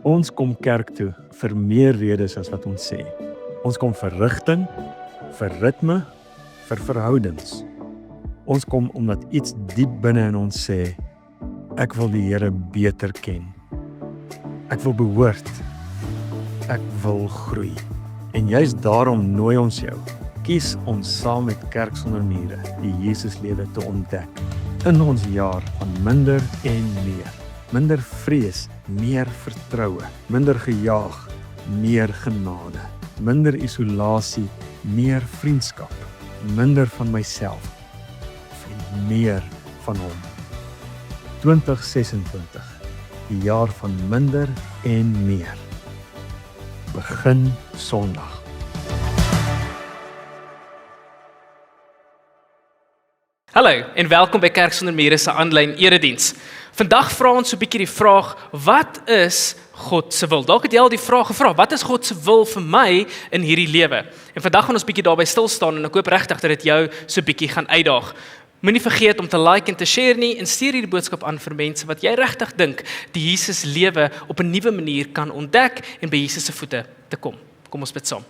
Ons kom kerk toe vir meer redes as wat ons sê. Ons kom vir rigting, vir ritme, vir verhoudings. Ons kom omdat iets diep binne in ons sê, ek wil die Here beter ken. Ek wil behoort. Ek wil groei. En juist daarom nooi ons jou. Kies om saam met Kerk Sonder Mure die Jesuslewe te ontdek. In ons jaar van minder en meer. Minder vrees, meer vertroue. Minder gejaag, meer genade. Minder isolasie, meer vriendskap. Minder van myself en meer van hom. 2026, die jaar van minder en meer. Begin Sondag. Hallo en welkom by Kerk Sonder Mure se aanlyn erediens. Vandag vra ons so 'n bietjie die vraag, wat is God se wil? Dalk het jy al die vraag gevra, wat is God se wil vir my in hierdie lewe? En vandag gaan ons bietjie daarby stil staan en ek hoop regtig dat dit jou so 'n bietjie gaan uitdaag. Moenie vergeet om te like en te share nie en stuur hierdie boodskap aan vir mense wat jy regtig dink die Jesus lewe op 'n nuwe manier kan ontdek en by Jesus se voete te kom. Kom ons bid saam.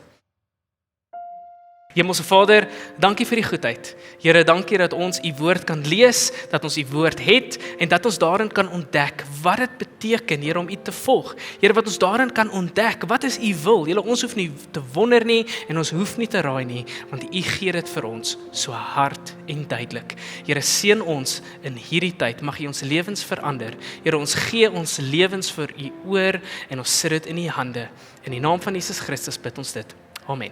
Hemelse Vader, dankie vir die goedheid. Here, dankie dat ons u woord kan lees, dat ons u woord het en dat ons daarin kan ontdek wat dit beteken, Here, om u te volg. Here, wat ons daarin kan ontdek, wat is u wil? Here, ons hoef nie te wonder nie en ons hoef nie te raai nie, want u gee dit vir ons so hard en duidelik. Here, seën ons in hierdie tyd, mag u ons lewens verander. Here, ons gee ons lewens vir u oor en ons sit dit in u hande. In die naam van Jesus Christus bid ons dit. Amen.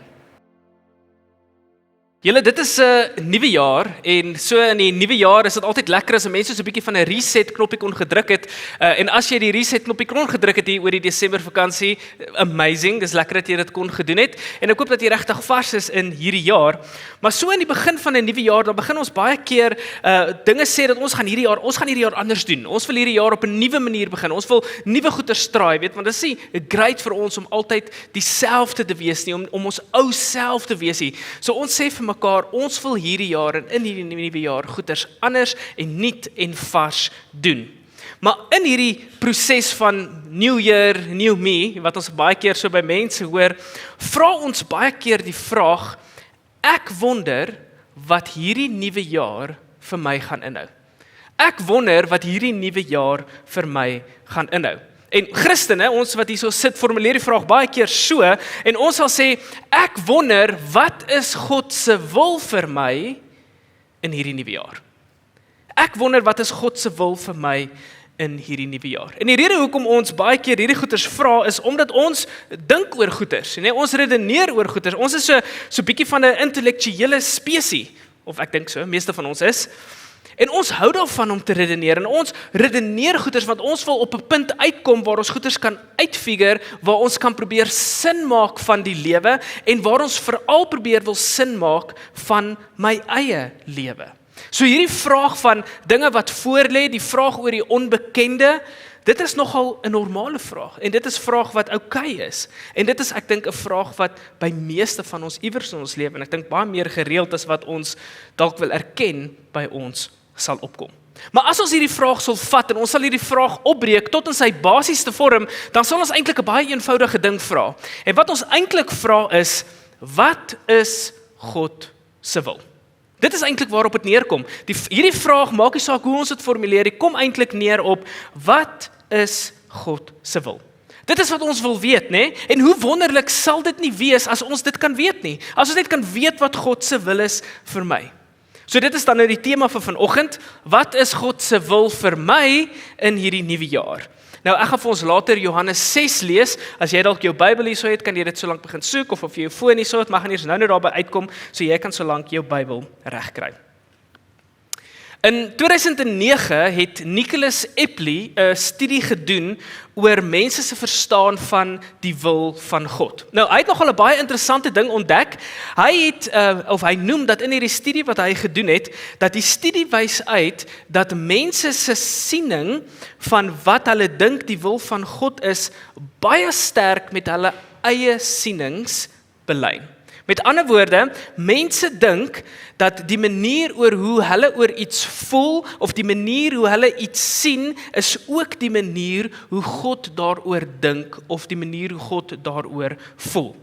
Julle, dit is 'n nuwe jaar en so in die nuwe jaar is dit altyd lekker as mense so 'n bietjie van 'n reset knoppie kon gedruk het. En as jy die reset knoppie kon gedruk het hier oor die Desember vakansie, amazing, dis lekker dat jy dit kon gedoen het. En ek hoop dat jy regtig vars is in hierdie jaar. Maar so in die begin van 'n nuwe jaar, dan begin ons baie keer dinge sê dat ons gaan hierdie jaar anders doen. Ons wil hierdie jaar op 'n nuwe manier begin. Ons wil nuwe goeders straai, weet, want dit is nie great vir ons om altyd dieselfde te wees nie, om ons ou self te wees nie. So ons sê vir mekaar, ons wil hierdie jaar en in hierdie nuwe jaar goeders anders en nuut en vars doen. Maar in hierdie proses van New Year, New Me, wat ons baie keer so by mense hoor, vra ons baie keer die vraag, ek wonder wat hierdie nuwe jaar vir my gaan inhou. Ek wonder wat hierdie nuwe jaar vir my gaan inhou. En Christene, ons wat hier so sit, formuleer die vraag baie keer so, en ons sal sê, ek wonder, wat is God se wil vir my in hierdie nuwe jaar? Ek wonder, wat is God se wil vir my in hierdie nuwe jaar? En die rede hoekom ons baie keer hierdie goeters vra, is omdat ons dink oor goeters, nee, ons redeneer oor goeters, ons is so bietjie van 'n intellektuele spesie, of ek dink so, meeste van ons is, en ons hou daarvan om te redeneer, en ons redeneer goeders, want ons wil op 'n punt uitkom waar ons goeders kan uitfigure, waar ons kan probeer sin maak van die lewe, en waar ons veral probeer wil sin maak van my eie lewe. So hierdie vraag van dinge wat voorlê, die vraag oor die onbekende, dit is nogal 'n normale vraag, en dit is 'n vraag wat oukei is, en dit is, ek dink, 'n vraag wat by meeste van ons iewers in ons lewe, en ek dink baie meer gereeld as wat ons dalk wil erken, by ons sal opkom. Maar as ons hierdie vraag sal vat, en ons sal hierdie vraag opbreek tot in sy basiese vorm, dan sal ons eintlik 'n baie eenvoudige ding vra. En wat ons eintlik vra is, wat is God se wil? Dit is eintlik waarop dit neerkom. Hierdie vraag, maak nie saak hoe ons dit formuleer, die kom eintlik neer op, wat is God se wil? Dit is wat ons wil weet, né? En hoe wonderlik sal dit nie wees as ons dit kan weet nie, as ons net kan weet wat God se wil is vir my. So dit is dan nou die tema vir vanoggend, wat is God se wil vir my in hierdie nuwe jaar? Nou ek gaan vir ons later Johannes 6 lees, as jy dalk jou Bybel hierso het, kan jy dit so lank begin soek, of jy jou foon hierso het, maar gaan eers nou daarby uitkom, so jy kan so lank jou Bybel regkry. In 2009 het Nicholas Epley 'n studie gedoen oor mense se verstaan van die wil van God. Nou, hy het nogal 'n baie interessante ding ontdek. Hy noem dat in hierdie studie wat hy gedoen het, dat die studie wys uit dat mense se siening van wat hulle dink die wil van God is, baie sterk met hulle eie sienings belyn. Met ander woorde, mense dink dat die manier oor hoe hulle oor iets voel of die manier hoe hulle iets sien is ook die manier hoe God daaroor dink of die manier hoe God daaroor voel.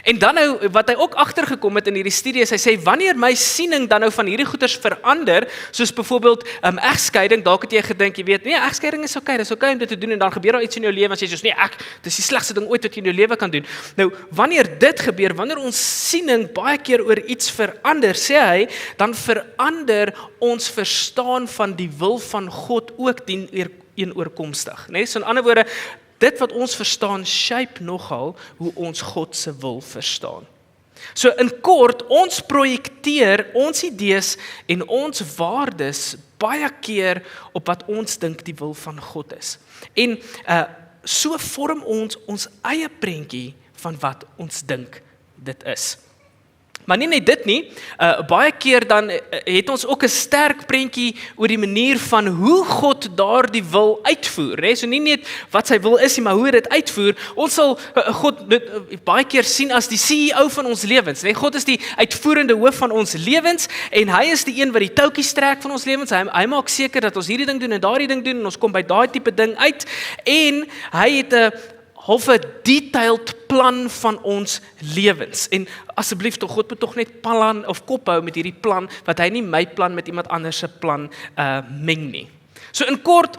En dan nou, wat hy ook agtergekom het in hierdie studie is, hy sê, wanneer my siening dan nou van hierdie goeders verander, soos byvoorbeeld egskeiding, dalk het jy gedink, jy weet, nee, egskeiding is oké, dis oké om dit te doen, en dan gebeur daar iets in jou lewe, en sê jy soos, nee, dis die slegste ding ooit wat jy in jou lewe kan doen. Nou, wanneer dit gebeur, wanneer ons siening baie keer oor iets verander, sê hy, dan verander ons verstaan van die wil van God ook teenoorkomstig, nee, so in ander woorde, dit wat ons verstaan, shape nogal hoe ons God se wil verstaan. So in kort, ons projekteer ons idees en ons waardes baie keer op wat ons dink die wil van God is. En so vorm ons eie prentjie van wat ons dink dit is. Maar nie net dit nie, baie keer dan het ons ook 'n sterk prentjie oor die manier van hoe God daardie wil uitvoer. Hè? So nie net wat sy wil is nie, maar hoe hy dit uitvoer. Ons sal God baie keer sien as die CEO van ons lewens. Hè? God is die uitvoerende hoof van ons lewens en hy is die een wat die touwtjies trek van ons lewens. Hy maak seker dat ons hierdie ding doen en daardie ding doen en ons kom by daai tipe ding uit. En hy het 'n detailed plan van ons lewens. En asseblief tog, God moet tog net plan of kop hou met hierdie plan, wat hy nie my plan met iemand anders se plan meng nie. So in kort,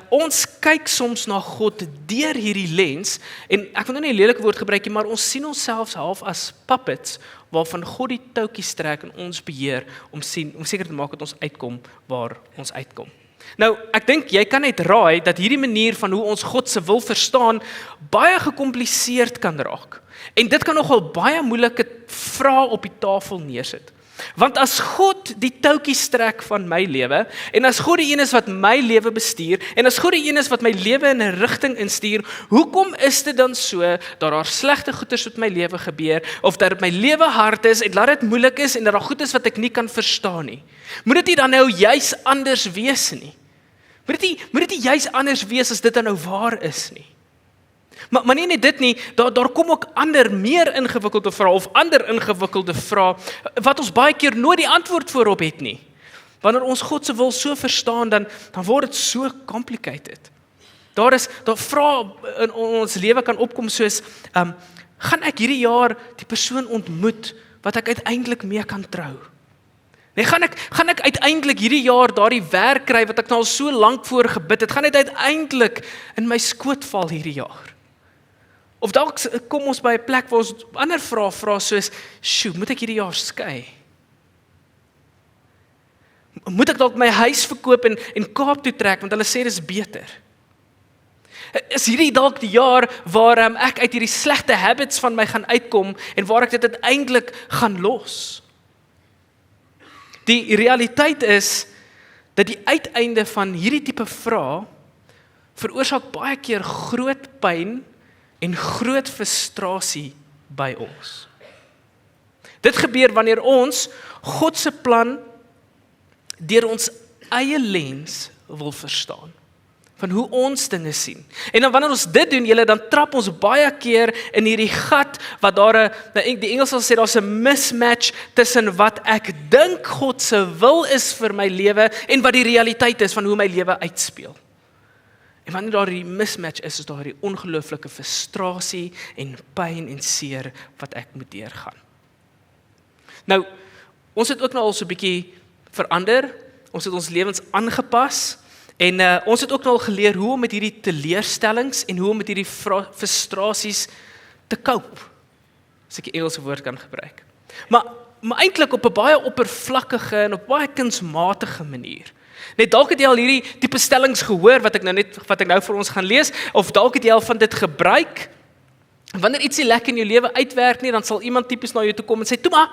ons kyk soms na God deur hierdie lens, en ek wil nou nie 'n lelike woord gebruik nie, maar ons sien onsself half as puppets, waarvan God die touwtjies trek en ons beheer, om seker te maak dat ons uitkom waar ons uitkom. Nou, ek dink jy kan net raai dat hierdie manier van hoe ons God se wil verstaan baie gekompliseerd kan raak. En dit kan nogal baie moeilike vrae op die tafel neersit. Want as God die touwtjies trek van my lewe, en as God die een is wat my lewe bestuur, en as God die een is wat my lewe in 'n rigting instuur, hoekom is dit dan so dat daar slegte goeders met my lewe gebeur, of dat my lewe hard is, en dat dit moeilik is, en dat daar goed is wat ek nie kan verstaan nie? Moet dit nie dan nou juis anders wees nie? Moet dit nie juis anders wees as dit dan nou waar is nie? Maar nie net dit nie, daar kom ook ander meer ingewikkelde vrae of ander ingewikkelde vrae wat ons baie keer nooit die antwoord voorop het nie. Wanneer ons God se wil so verstaan, dan word dit so complicated. Daar vrae in ons lewe kan opkom soos, gaan ek hierdie jaar die persoon ontmoet wat ek uiteindelik mee kan trou? Nee, gaan ek uiteindelik hierdie jaar daardie werk kry wat ek nou al so lank voor gebid het? Gaan dit uiteindelik in my skoot val hierdie jaar? Of dalk kom ons by 'n plek waar ons ander vrae vra soos, "Sjoe, moet ek hierdie jaar skei? Moet ek dalk my huis verkoop en Kaap toe trek want hulle sê dis beter? Is hierdie dalk die jaar waar ek uit hierdie slegte habits van my gaan uitkom en waar ek dit uiteindelik gaan los?" Die realiteit is dat die uiteinde van hierdie tipe vrae veroorsaak baie keer groot pyn en groot frustrasie by ons. Dit gebeur wanneer ons God se plan deur ons eie lens wil verstaan, van hoe ons dinge sien. En dan wanneer ons dit doen, dan trap ons baie keer in hierdie gat, wat die Engels sal sê, daar's 'n mismatch tussen wat ek dink God se wil is vir my lewe, en wat die realiteit is van hoe my lewe uitspeel. En wanneer daar die mismatch is daar die ongelooflike frustrasie en pyn en seer wat ek moet deurgaan. Nou, ons het ook nou al so 'n bietjie verander, ons het ons lewens aangepas, en ons het ook nou al geleer hoe om met hierdie teleurstellings en hoe om met hierdie frustrasies te cope, as ek die Engelse woord kan gebruik. Maar eintlik op 'n baie oppervlakkige en op baie kunsmatige manier. Net dalk het jy al hierdie tipe stellings gehoor wat ek nou vir ons gaan lees, of dalk het jy al van dit gebruik. Wanneer iets nie lekker in jou lewe uitwerk nie, dan sal iemand tipies na jou toe kom en sê, "Toe maar,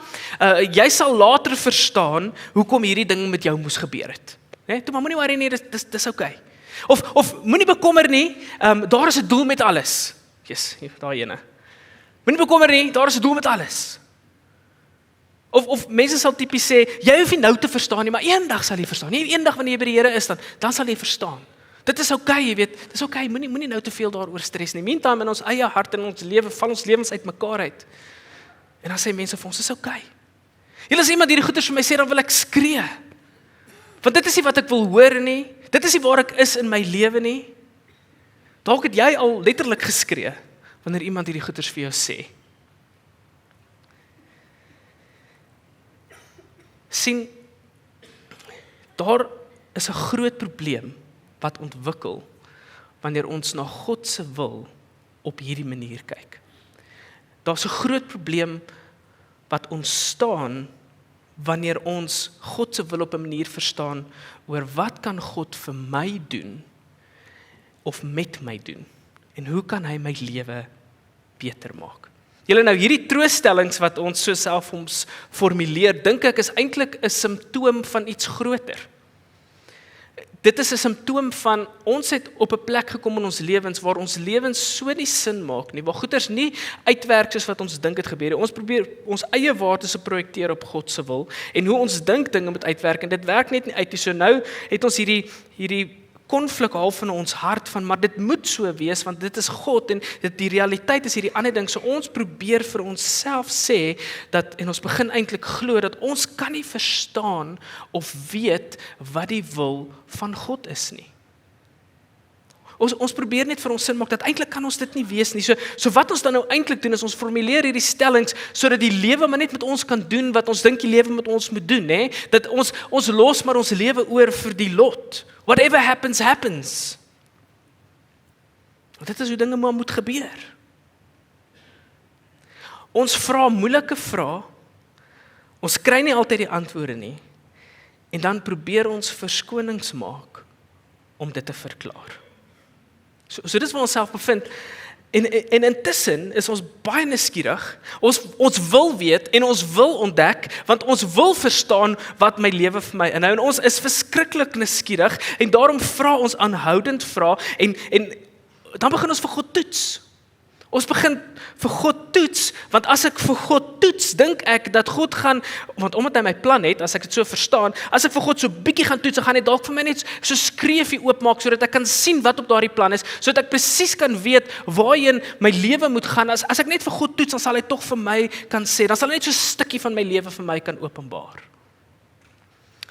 jy sal later verstaan hoekom hierdie ding met jou moes gebeur het. Nee, toe maar, moenie worry nie, dis okay. Of moenie bekommer nie, daar is 'n doel met alles." Yes, daai ene. Moenie bekommer nie, daar is 'n doel met alles. Of mense sal tipies sê, "Jy hoef nie nou te verstaan nie, maar eendag sal jy verstaan. Nie eendag wanneer jy by die Here is, dan sal jy verstaan. Dit is okay, jy weet, dis okay, moenie nou te veel daaroor stres nie. Meantime in ons eie hart en ons lewe, val ons lewens uit mekaar uit. En dan sê mense vir ons, is okay. Julle as iemand hierdie goeders vir my sê, dan wil ek skree. Want dit is nie wat ek wil hoor nie. Dit is nie waar ek is in my lewe nie. Dalk het jy al letterlik geskree wanneer iemand hierdie goeders vir jou sê. Sien, daar is 'n groot probleem wat ontwikkel wanneer ons na God se wil op hierdie manier kyk. Daar's 'n groot probleem wat ontstaan wanneer ons God se wil op 'n manier verstaan oor wat kan God vir my doen of met my doen en hoe kan hy my lewe beter maak. Julle nou hierdie trooststellings wat ons so self ons formuleer, dink ek is eintlik 'n simptoom van iets groter. Dit is 'n simptoom van ons het op 'n plek gekom in ons lewens waar ons lewens so nie sin maak nie, waar goeders nie uitwerk soos wat ons dink het gebeur nie. Ons probeer ons eie waardes te projekteer op God se wil en hoe ons dink dinge moet uitwerk en dit werk net nie uit nie. So nou het ons hierdie konflik half in ons hart van, maar dit moet so wees, want dit is God, en die realiteit is hierdie ander ding, so ons probeer vir onsself sê, en ons begin eintlik glo, dat ons kan nie verstaan, of weet, wat die wil van God is nie. Ons probeer net vir ons sin maak, dat eintlik kan ons dit nie wees nie, so wat ons dan nou eintlik doen, is ons formuleer hierdie stellings, sodat die lewe maar net met ons kan doen, wat ons dink die lewe met ons moet doen, hè? Dat ons los maar ons lewe oor vir die lot. Whatever happens, happens. Dit is hoe dinge maar moet gebeur. Ons vra moeilike vrae, ons kry nie altyd die antwoorde nie, en dan probeer ons verskonings maak om dit te verklaar. So dis waar ons self bevind, en intussen is ons baie nuuskierig, ons wil weet en ons wil ontdek, want ons wil verstaan wat my lewe vir my inhou, en ons is verskriklik nuuskierig, en daarom vra ons aanhoudend vra, en dan begin ons vir God toets. Ons begin vir God toets, want as ek vir God toets, dink ek dat God gaan, want omdat hy my plan het, as ek dit so verstaan, as ek vir God so bietjie gaan toets, dan gaan hy dalk vir my net so skreefie oopmaak, sodat ek kan sien wat op daardie plan is, sodat ek presies kan weet waarheen my lewe moet gaan. As ek net vir God toets, dan sal hy tog vir my kan sê, dan sal hy net so 'n stukkie van my lewe vir my kan openbaar.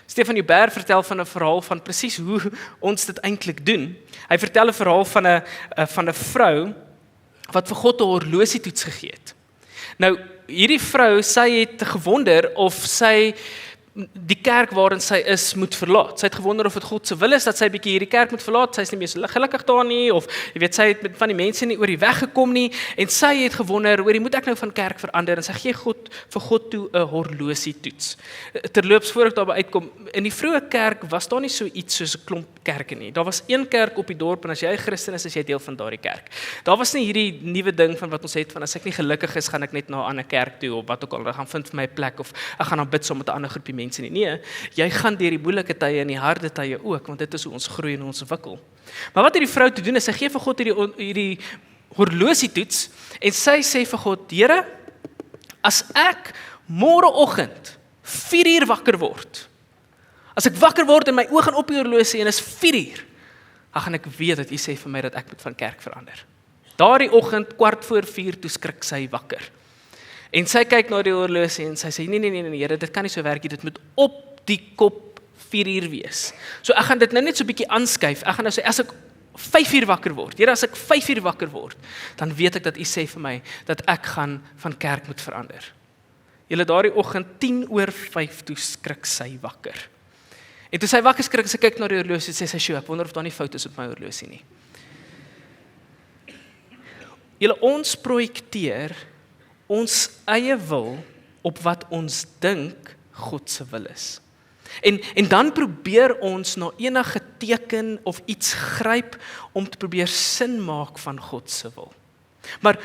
Stefan Joubert vertel van 'n verhaal van presies hoe ons dit eintlik doen. Hy vertel 'n verhaal van 'n vrou wat vir God 'n horlosietoets gegee het. Nou, hierdie vrou, sy het gewonder of sy die kerk waarin sy is moet verlaat. Sy het gewonder of dit God se wil is dat sy bietjie hierdie kerk moet verlaat. Sy is nie meer so gelukkig daar nie, of jy weet, sy het met van die mense nie oor die weg gekom nie, en sy het gewonder, hoor, moet ek nou van kerk verander, en sy gee vir God toe 'n horlosietoets. Terloops, voor ek daarby uitkom, in die vroeë kerk was daar nie so iets soos 'n klomp kerke nie. Daar was een kerk op die dorp, en as jy 'n Christen is jy deel van daardie kerk. Daar was nie hierdie nuwe ding van wat ons het, van as ek nie gelukkig is, gaan ek net na 'n ander kerk toe, of wat ook al, ek gaan vind vir my 'n plek, of ek gaan dan bid saam met 'n ander groepie mense nie. Nee, jy gaan deur die moeilike tye en die harde tye ook, want dit is hoe ons groei en ons ontwikkel. Maar wat hierdie vrou te doen is, sy gee vir God hierdie horlosietoets, en sy sê vir God, Here, as ek môreoggend 4:00 wakker word, as ek wakker word en my oë gaan op die horlosie en is 4:00, dan gaan ek weet dat U sê vir my dat ek moet van kerk verander. Daardie oggend, 4:15, toe skrik sy wakker. En sy kyk na die horlosie en sy sê, nee, Here, dit kan nie so werk nie, dit moet op die kop 4:00 wees. So ek gaan dit nou net so 'n bietjie aanskuif. Ek gaan nou sê, as ek 5:00 wakker word, Here, as ek 5:00 wakker word, dan weet ek dat U sê vir my, dat ek gaan van kerk moet verander. Julle, daardie oggend, 5:10, toe skrik sy wakker. En toe sy wakker skrik, sy kyk na die horlosie, sê sy, ek wonder of daar nie fout is op my horlosie nie. Julle, ons projekteer ons eie wil op wat ons dink God se wil is. En dan probeer ons na enige teken of iets gryp om te probeer sin maak van God se wil. Maar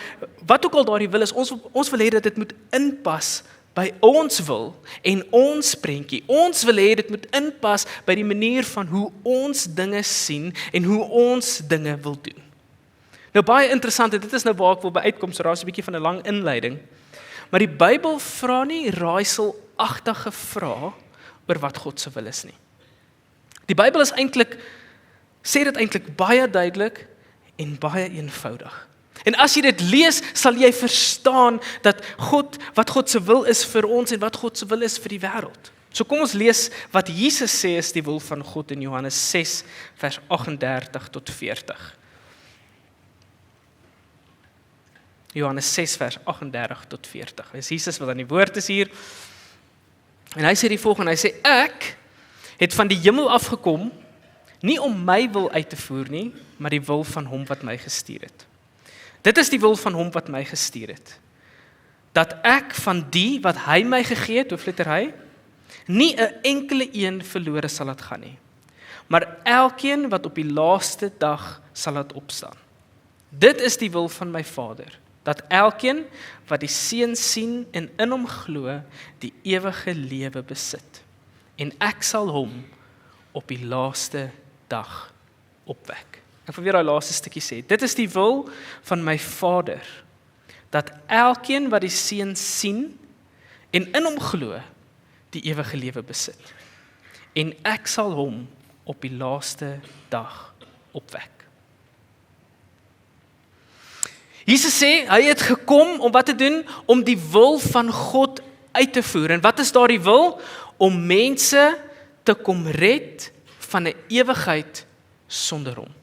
wat ook al daardie wil is, ons wil hê dat dit moet inpas by ons wil en ons prentjie. Ons wil hê dit moet inpas by die manier van hoe ons dinge sien en hoe ons dinge wil doen. Nou baie interessant, dit is nou waar ek wil by uitkom, so daar is 'n bietjie van 'n lang inleiding. Maar die Bybel vra nie raaiselagtige vrae oor wat God se wil is nie. Die Bybel sê dit eintlik baie duidelik en baie eenvoudig. En as jy dit lees, sal jy verstaan dat wat God se wil is vir ons en wat God se wil is vir die wêreld. So kom ons lees wat Jesus sê is die wil van God in Johannes 6 vers 38 tot 40. Johannes 6 vers 38 tot 40. Dis Jesus wat aan die woord is hier. En hy sê die volgende, hy sê ek het van die hemel afgekom, nie om my wil uit te voer nie, maar die wil van hom wat my gestuur het. Dit is die wil van hom wat my gestuur het. Dat ek van die wat hy my gegee het, hoofletter hy, nie 'n enkele een verlore sal laat gaan nie, maar elkeen wat op die laaste dag sal laat opstaan. Dit is die wil van my Vader, dat elkeen wat die Seun sien en in hom glo, die ewige lewe besit. En ek sal hom op die laaste dag opwek. Ek wil weer daai laaste stukkie sê. Dit is die wil van my Vader, dat elkeen wat die Seun sien en in hom glo, die ewige lewe besit. En ek sal hom op die laaste dag opwek. Jesus sê, hy het gekom om wat te doen? Om die wil van God uit te voer. En wat is daardie wil? Om mense te kom red van 'n ewigheid sonder hom.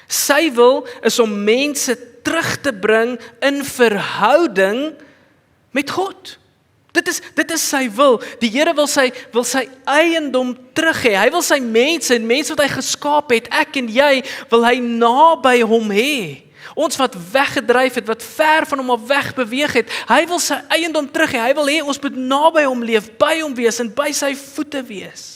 Sy wil is om mense terug te bring in verhouding met God. Dit is sy wil. Die Here wil sy eiendom terug hê. Hy wil sy mense en mense wat hy geskaap het, ek en jy, wil hy naby hom hê. Ons wat weggedryf het, wat ver van hom af weg beweeg het, hy wil sy eiendom terug hê. Hy wil hê ons moet naby hom leef, by hom wees en by sy voete wees.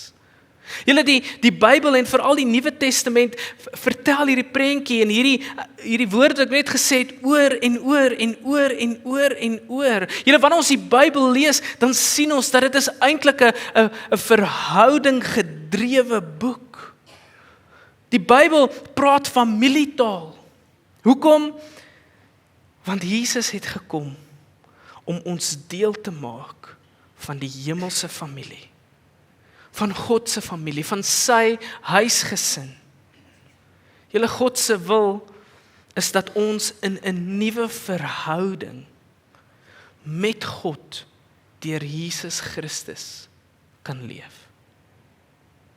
Julle die Bybel en veral die Nuwe Testament vertel hierdie prentjie en hierdie woorde wat ek net gesê het oor en oor en oor en oor en oor. Julle, wanneer ons die Bybel lees, dan sien ons dat dit is eintlik 'n verhouding gedrewe boek. Die Bybel praat familietaal. Hoekom? Want Jesus het gekom om ons deel te maak van die hemelse familie. Van God se familie, van sy huisgesin. Julle, God se wil is dat ons in 'n nuwe verhouding met God deur Jesus Christus kan leef.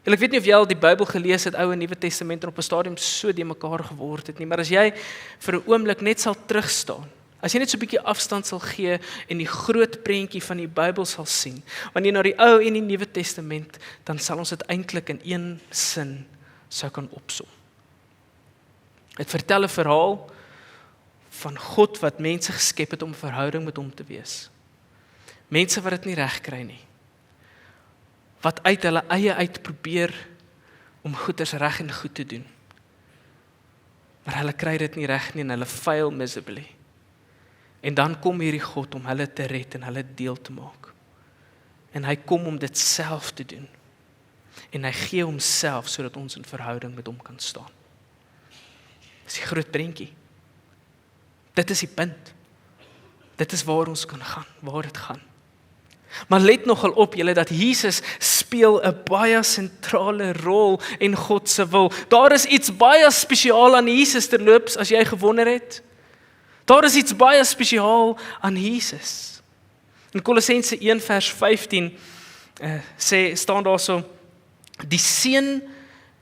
Julle, ek weet nie of jy al die Bybel gelees het, Ou en Nuwe Testament, en op 'n stadium so de mekaar geword het nie, maar as jy vir 'n oomblik net sal terugstaan, as jy net so 'n bietjie afstand sal gee en die groot prentjie van die Bybel sal sien, wanneer jy na die Ou en die Nuwe Testament, dan sal ons dit eintlik in een sin sou kan opsom. Dit vertel 'n verhaal van God wat mense geskep het om 'n verhouding met hom te wees. Mense wat dit nie reg kry nie. Wat uit hulle eie uit probeer om goeders reg en goed te doen. Maar hulle kry dit nie reg nie en hulle fail miserably. En dan kom hierdie God om hulle te red en hulle deel te maak. En hy kom om dit self te doen. En hy gee homself sodat ons in verhouding met hom kan staan. Dis die groot prentjie. Dit is die punt. Dit is waar ons kan gaan, waar dit gaan. Maar let nogal op julle dat Jesus speel 'n baie sentrale rol in God se wil. Daar is iets baie spesiaal aan Jesus terloops as jy gewonder het. Daar is iets baie spesiaal aan Jesus. In Kolossense 1 vers 15 staan daar so, die Seun,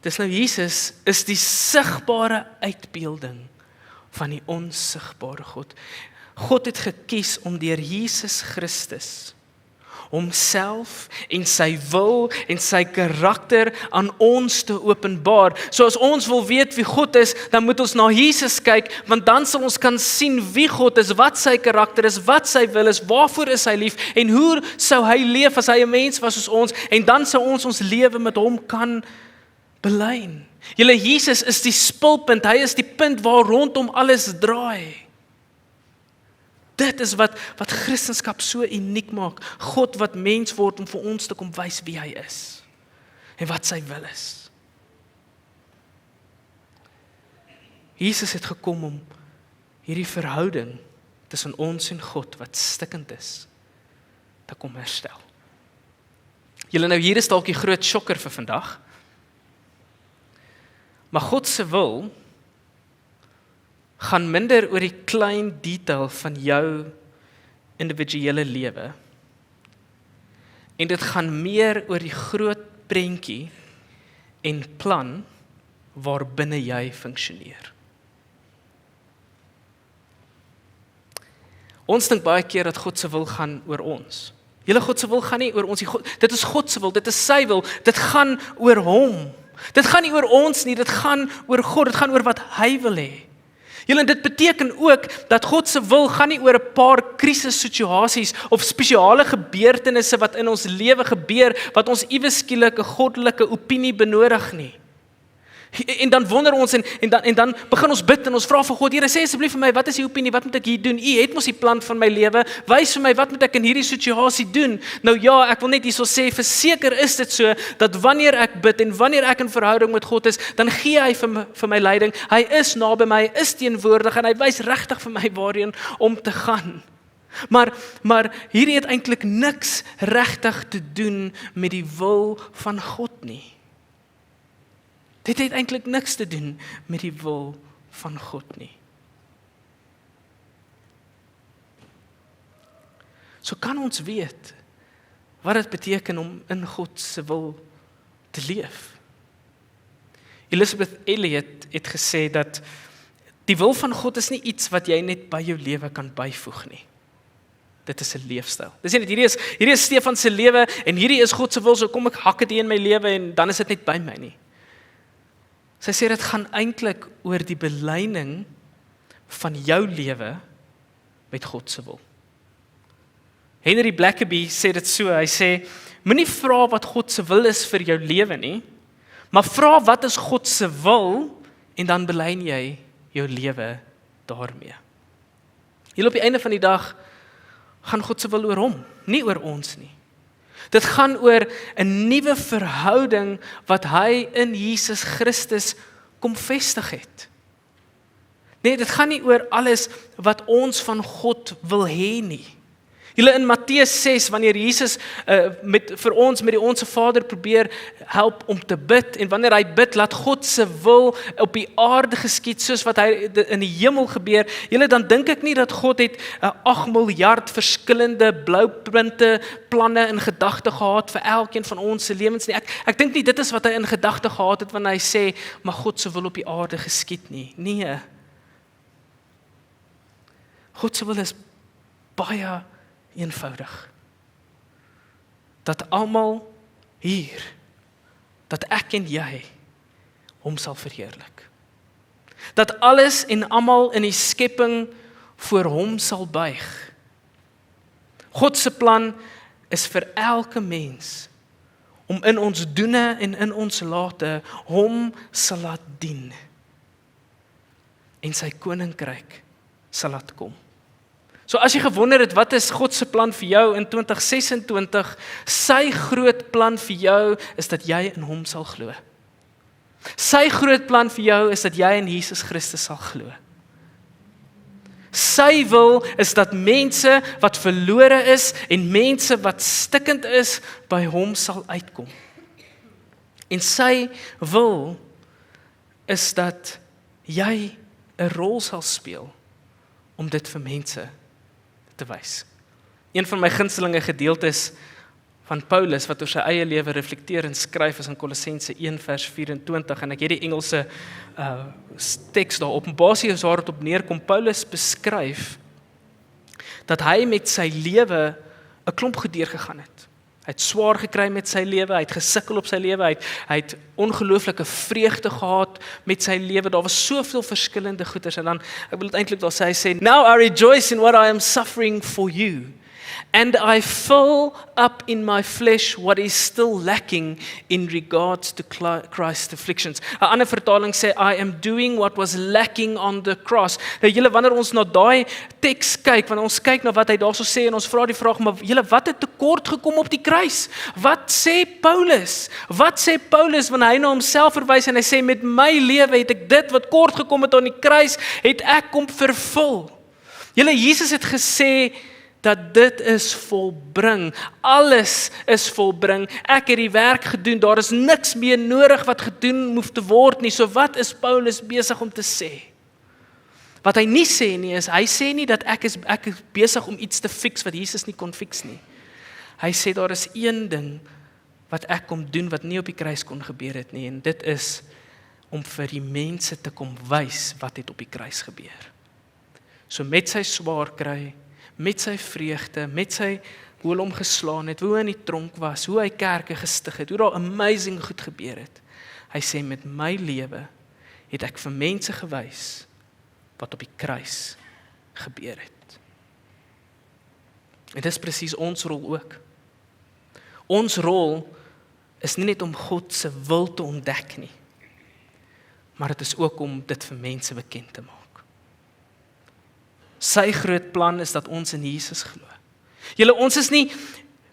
dis nou Jesus, is die sigbare uitbeelding van die onsigbare God. God het gekies om deur Jesus Christus homself en sy wil en sy karakter aan ons te openbaar. So as ons wil weet wie God is, dan moet ons na Jesus kyk, want dan sal ons kan sien wie God is, wat sy karakter is, wat sy wil is, waarvoor is hy lief, en hoe sou hy leef as hy 'n mens was soos ons, en dan sou ons lewe met hom kan belyn. Julle, Jesus is die spulpunt, hy is die punt waar rondom alles draai. Dit is wat Christendom so uniek maak. God wat mens word om vir ons te kom wys wie hy is. En wat sy wil is. Jesus het gekom om hierdie verhouding tussen ons en God wat stikkend is, te kom herstel. Julle, nou hier is dalk die groot shocker vir vandag. Maar God se wil gaan minder oor die klein detail van jou individuele lewe. En dit gaan meer oor die groot prentjie en plan waarbinne jy funksioneer. Ons dink baie keer dat God se wil gaan oor ons. Julle God se wil gaan nie oor ons nie. Dit is God se wil, dit is sy wil, dit gaan oor hom. Dit gaan nie oor ons nie, dit gaan oor God, dit gaan oor wat hy wil hê. Julle, dit beteken ook dat God se wil gaan nie oor 'n paar krisissituasies of spesiale gebeurtenisse wat in ons lewe gebeur, wat ons iewes skielik 'n goddelike opinie benodig nie. En dan wonder ons en dan begin ons bid en ons vra vir God, Here, sê asseblief vir my, wat is die opinie, wat moet ek hier doen? U het mos die plan van my lewe, wys vir my, wat moet ek in hierdie situasie doen? Nou ja, ek wil net hierso sê, verseker is dit so, dat wanneer ek bid en wanneer ek in verhouding met God is, dan gee hy vir my leiding, hy is naby my, hy is teenwoordig en hy wys regtig vir my waarheen om te gaan. Maar hierdie het eintlik niks regtig te doen met die wil van God nie. Dit het eintlik niks te doen met die wil van God nie. So kan ons weet wat dit beteken om in God se wil te leef. Elizabeth Elliot het gesê dat die wil van God is nie iets wat jy net by jou lewe kan byvoeg nie. Dit is 'n leefstyl. Dis nie hierdie is Stefan se lewe en hierdie is God se wil, so kom ek hak dit in my lewe en dan is dit net by my nie. Sy sê dit gaan eintlik oor die belyning van jou lewe met God se wil. Henry Blackaby sê dit so, hy sê, moenie vra wat God se wil is vir jou lewe nie, maar vra wat is God se wil en dan belyn jy jou lewe daarmee. Hier op die einde van die dag gaan God se wil oor hom, nie oor ons nie. Dit gaan oor 'n nuwe verhouding wat hy in Jesus Christus kom vestig het. Nee, dit gaan nie oor alles wat ons van God wil hê nie. Julle in Matteus 6, wanneer Jesus vir ons met die Onse Vader probeer help om te bid, en wanneer hy bid, laat God se wil op die aarde geskied, soos wat hy in die hemel gebeur, julle, dan dink ek nie dat God het 8 miljard verskillende blouprinte, planne in gedagte gehad vir elkeen van ons se lewens nie. Ek dink nie dit is wat hy in gedagte gehad het wanneer hy sê, maar God se wil op die aarde geskied nie. Nee. God se wil is baie eenvoudig. Dat almal hier, dat ek en jy hom sal verheerlik. Dat alles en almal in die skepping voor hom sal buig. God se plan is vir elke mens om in ons doene en in ons late hom sal laat dien. En sy koninkryk sal laat kom. So as jy gewonder het, wat is God se plan vir jou in 2026, sy groot plan vir jou is dat jy in hom sal glo. Sy groot plan vir jou is dat jy in Jesus Christus sal glo. Sy wil is dat mense wat verlore is en mense wat stikkend is, by hom sal uitkom. En sy wil is dat jy 'n rol sal speel om dit vir mense te wys. Een van my gunstelinge gedeeltes van Paulus wat oor sy eie lewe reflekteer en skryf is in Kolossense 1 vers 24 en ek het die Engelse teks daarop. Basies waar dit op neerkom, Paulus beskryf dat hy met sy lewe 'n klomp goed deurgegaan het. Hy het swaar gekry met sy lewe, hy het gesukkel op sy lewe, hy het ongelooflike vreugde gehad met sy lewe. Daar was soveel verskillende goeders en dan, ek wil dit eintlik daar sê, hy sê, "Now I rejoice in what I am suffering for you. And I fill up in my flesh what is still lacking in regards to Christ's afflictions." 'n ander vertaling sê, "I am doing what was lacking on the cross." Nou julle, wanneer ons na daai teks kyk, wanneer ons kyk na wat hy daarso sê en ons vra die vraag, maar julle, wat het tekort gekom op die kruis? Wat sê Paulus? Wat sê Paulus wanneer hy na homself verwys en hy sê, "Met my lewe het ek dit wat kort gekom het aan die kruis, het ek kom vervul." Julle, Jesus het gesê dat dit is volbring. Alles is volbring. Ek het die werk gedoen. Daar is niks meer nodig wat gedoen hoef te word nie. So wat is Paulus besig om te sê? Wat hy nie sê nie is, hy sê nie dat ek is besig om iets te fix wat Jesus nie kon fix nie. Hy sê daar is een ding wat ek kom doen wat nie op die kruis kon gebeur het nie, en dit is om vir die mense te kom wys wat het op die kruis gebeur. So met sy swaar kry, met sy vreugde, met sy hoe hulle hom geslaan het, hoe hy in die tronk was, hoe hy kerke gestig het, hoe daar amazing goed gebeur het. Hy sê met my lewe het ek vir mense gewys wat op die kruis gebeur het. En dis presies ons rol ook. Ons rol is nie net om God se wil te ontdek nie, maar dit is ook om dit vir mense bekend te maak. Sy groot plan is dat ons in Jesus glo. Julle, ons is nie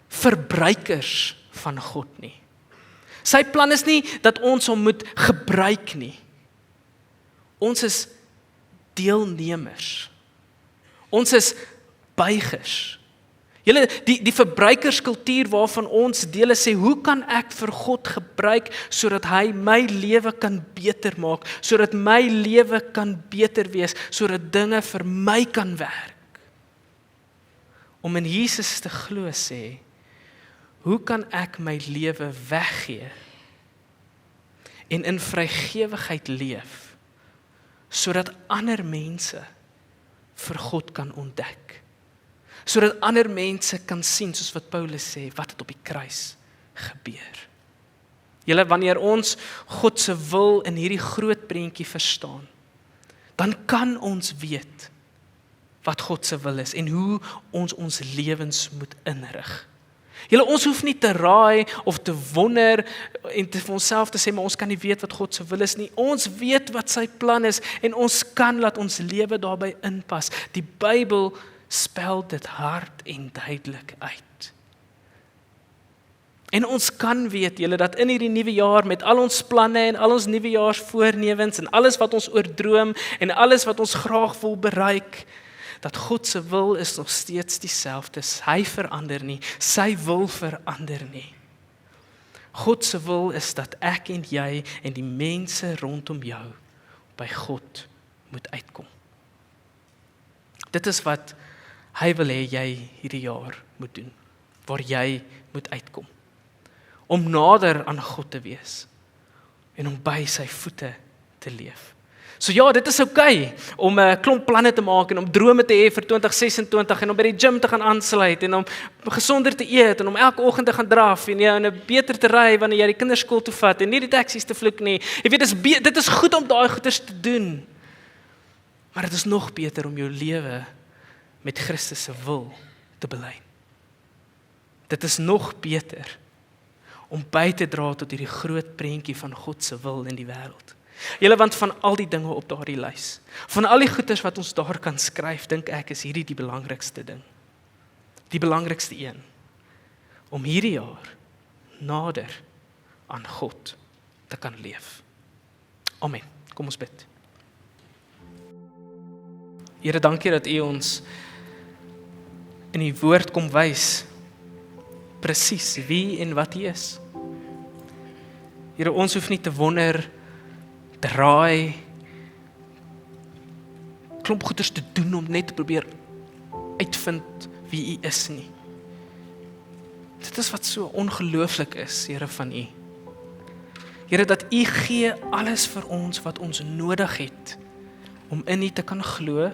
verbruikers van God nie. Sy plan is nie dat ons hom moet gebruik nie. Ons is deelnemers. Ons is buigers. Julle, die verbruikerskultuur waarvan ons deel is, sê, hoe kan ek vir God gebruik sodat hy my lewe kan beter maak, sodat my lewe kan beter wees, sodat dinge vir my kan werk. Om in Jesus te glo sê, hoe kan ek my lewe weggee en in vrygewigheid leef, sodat ander mense vir God kan ontdek, sodat ander mense kan sien, soos wat Paulus sê, wat het op die kruis gebeur. Julle, wanneer ons God se wil in hierdie groot prentjie verstaan, dan kan ons weet wat God se wil is en hoe ons lewens moet inrig. Julle, ons hoef nie te raai of te wonder en te vir onsself te sê, maar ons kan nie weet wat God se wil is nie. Ons weet wat sy plan is en ons kan laat ons lewe daarbey inpas. Die Bybel spel dit hard en duidelik uit. En ons kan weet, julle, dat in hierdie nuwe jaar met al ons planne en al ons nuwejaarsvoornewens en alles wat ons oordroom en alles wat ons graag wil bereik, dat God se wil is nog steeds dieselfde. Hy verander nie, sy wil verander nie. God se wil is dat ek en jy en die mense rondom jou by God moet uitkom. Dit is wat hy wil hê jy hierdie jaar moet doen, waar jy moet uitkom. Om nader aan God te wees en om by sy voete te leef. So ja, dit is oukei om 'n klomp planne te maak en om drome te hê vir 2026 en om by die gym te gaan aansluit en om gesonder te eet en om elke oggend te gaan draf en ja, 'n beter te ry wanneer jy die kinders skool toe vat en nie die taksies te vloek nie. Jy weet, dit is goed om daai goeders te doen. Maar dit is nog beter om jou lewe met Christus se wil te belyn. Dit is nog beter om by te dra tot hierdie groot prentjie van God se wil in die wêreld. Julle, want van al die dinge op daardie lys, van al die goeders wat ons daar kan skryf, dink ek is hierdie die belangrikste ding. Die belangrikste een. Om hierdie jaar nader aan God te kan leef. Amen. Kom ons bid. Here, dankie dat U ons in die woord kom wys presies wie en wat U is. Here, ons hoef nie te wonder, draai, klomp goeders te doen om net te probeer uitvind wie U is nie. Dit is wat so ongelooflik is, Here, van U. Here, dat U gee alles vir ons wat ons nodig het om in U te kan glo.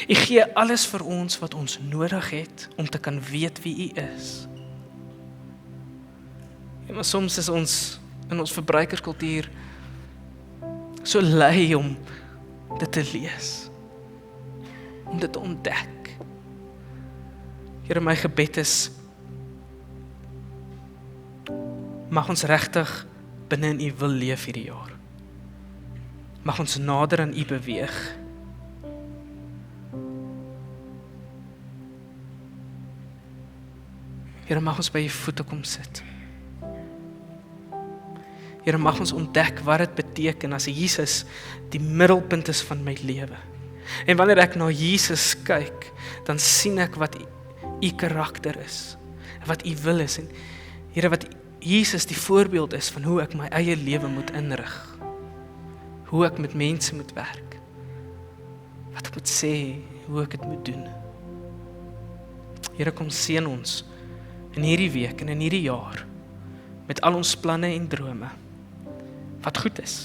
U gee alles vir ons wat ons nodig het om te kan weet wie U is. Ja, maar soms is ons in ons verbruikerskultuur so lui om dit te lees, om dit te ontdek. Here, my gebed is, mag ons regtig binne in U wil leef hierdie jaar. Mag ons nader aan U beweeg. Here, mag ons by U voete kom sit. Here, mag ons ontdek wat dit beteken as Jesus die middelpunt is van my lewe. En wanneer ek na Jesus kyk, dan sien ek wat U karakter is, wat U wil is, en Here, wat Jesus die voorbeeld is van hoe ek my eie lewe moet inrig, hoe ek met mense moet werk, wat ek moet sê, hoe ek dit moet doen. Here, kom seën ons in hierdie week en in hierdie jaar met al ons planne en drome wat goed is.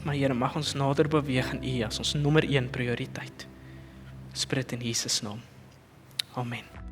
Maar Here, mag ons nader beweeg in U as ons nommer 1 prioriteit. Ons bid in Jesus naam. Amen.